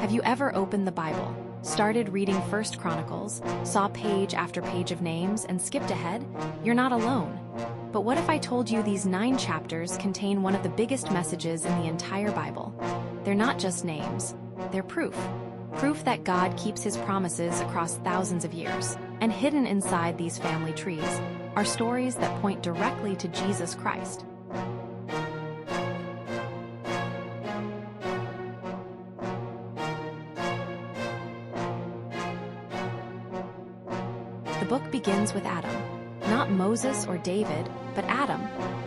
Have you ever opened the Bible, started reading First Chronicles, saw page after page of names, and skipped ahead? You're not alone. But what if I told you these 9 chapters contain one of the biggest messages in the entire Bible? They're not just names, they're proof. Proof that God keeps his promises across thousands of years. And hidden inside these family trees are stories that point directly to Jesus Christ. The book begins with Adam. Not Moses or David, but Adam.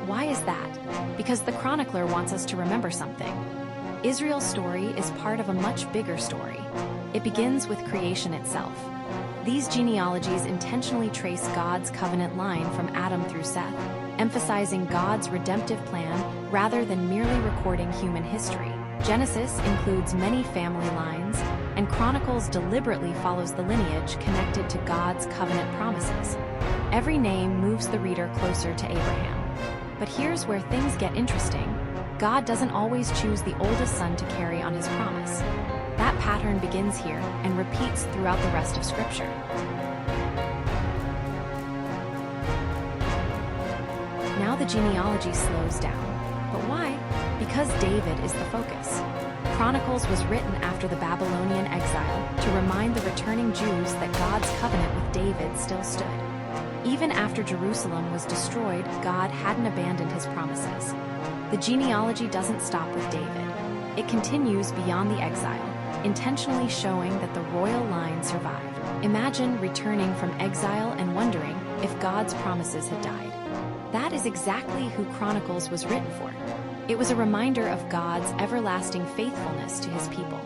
Why is that? Because the chronicler wants us to remember something. Israel's story is part of a much bigger story. It begins with creation itself. These genealogies intentionally trace God's covenant line from Adam through Seth, emphasizing God's redemptive plan rather than merely recording human history. Genesis includes many family lines, and Chronicles deliberately follows the lineage connected to God's covenant promises. Every name moves the reader closer to Abraham. But here's where things get interesting. God doesn't always choose the oldest son to carry on his promise. That pattern begins here and repeats throughout the rest of Scripture. Now the genealogy slows down. But why? Because David is the focus. Chronicles was written after the Babylonian exile to remind the returning Jews that God's covenant with David still stood. Even after Jerusalem was destroyed, God hadn't abandoned his promises. The genealogy doesn't stop with David. It continues beyond the exile, intentionally showing that the royal line survived. Imagine returning from exile and wondering if God's promises had died. That is exactly who Chronicles was written for. It was a reminder of God's everlasting faithfulness to his people.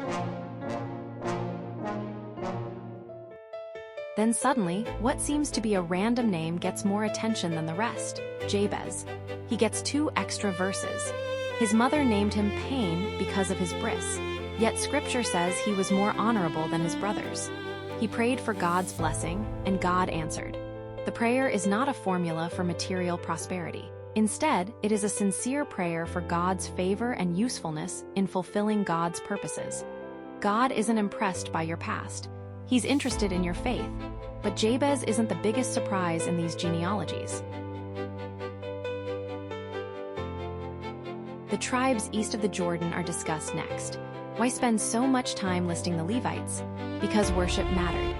Then suddenly, what seems to be a random name gets more attention than the rest: Jabez. He gets 2 extra verses. His mother named him Pain because of his bris, yet Scripture says he was more honorable than his brothers. He prayed for God's blessing, and God answered. The prayer is not a formula for material prosperity. Instead, it is a sincere prayer for God's favor and usefulness in fulfilling God's purposes. God isn't impressed by your past. He's interested in your faith. But Jabez isn't the biggest surprise in these genealogies. The tribes east of the Jordan are discussed next. Why spend so much time listing the Levites? Because worship mattered.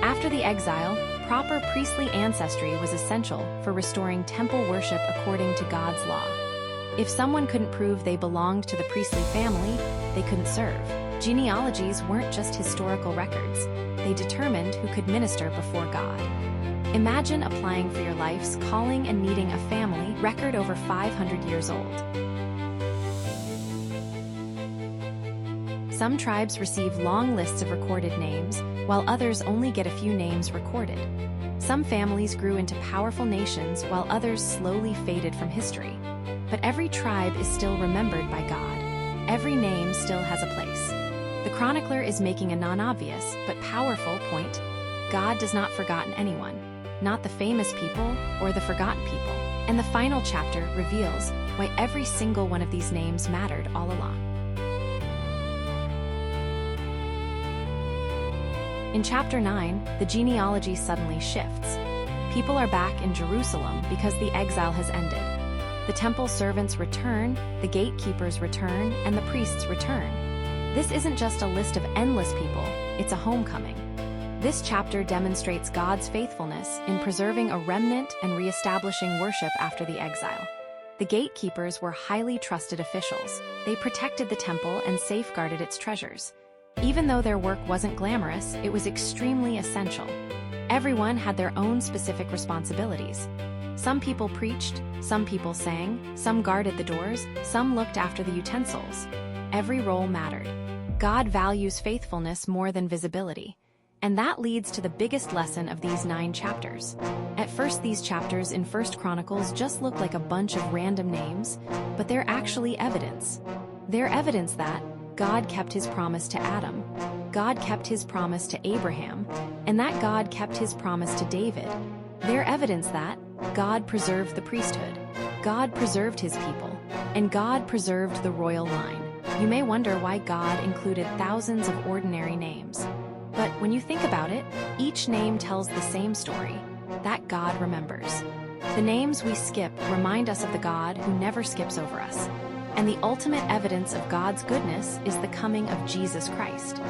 After the exile, proper priestly ancestry was essential for restoring temple worship according to God's law. If someone couldn't prove they belonged to the priestly family, they couldn't serve. Genealogies weren't just historical records. They determined who could minister before God. Imagine applying for your life's calling and needing a family record over 500 years old. Some tribes receive long lists of recorded names, while others only get a few names recorded. Some families grew into powerful nations, while others slowly faded from history. But every tribe is still remembered by God. Every name still has a place. The chronicler is making a non-obvious, but powerful point. God does not forgotten anyone, not the famous people or the forgotten people. And the final chapter reveals why every single one of these names mattered all along. In chapter 9, the genealogy suddenly shifts. People are back in Jerusalem because the exile has ended. The temple servants return, the gatekeepers return, and the priests return. This isn't just a list of endless people, it's a homecoming. This chapter demonstrates God's faithfulness in preserving a remnant and reestablishing worship after the exile. The gatekeepers were highly trusted officials. They protected the temple and safeguarded its treasures. Even though their work wasn't glamorous, it was extremely essential. Everyone had their own specific responsibilities. Some people preached, some people sang, some guarded the doors, some looked after the utensils. Every role mattered. God values faithfulness more than visibility. And that leads to the biggest lesson of these 9 chapters. At first, these chapters in First Chronicles just look like a bunch of random names, but they're actually evidence. They're evidence that God kept his promise to Adam, God kept his promise to Abraham, and that God kept his promise to David. They're evidence that God preserved the priesthood, God preserved his people, and God preserved the royal line. You may wonder why God included thousands of ordinary names. But when you think about it, each name tells the same story, that God remembers. The names we skip remind us of the God who never skips over us. And the ultimate evidence of God's goodness is the coming of Jesus Christ.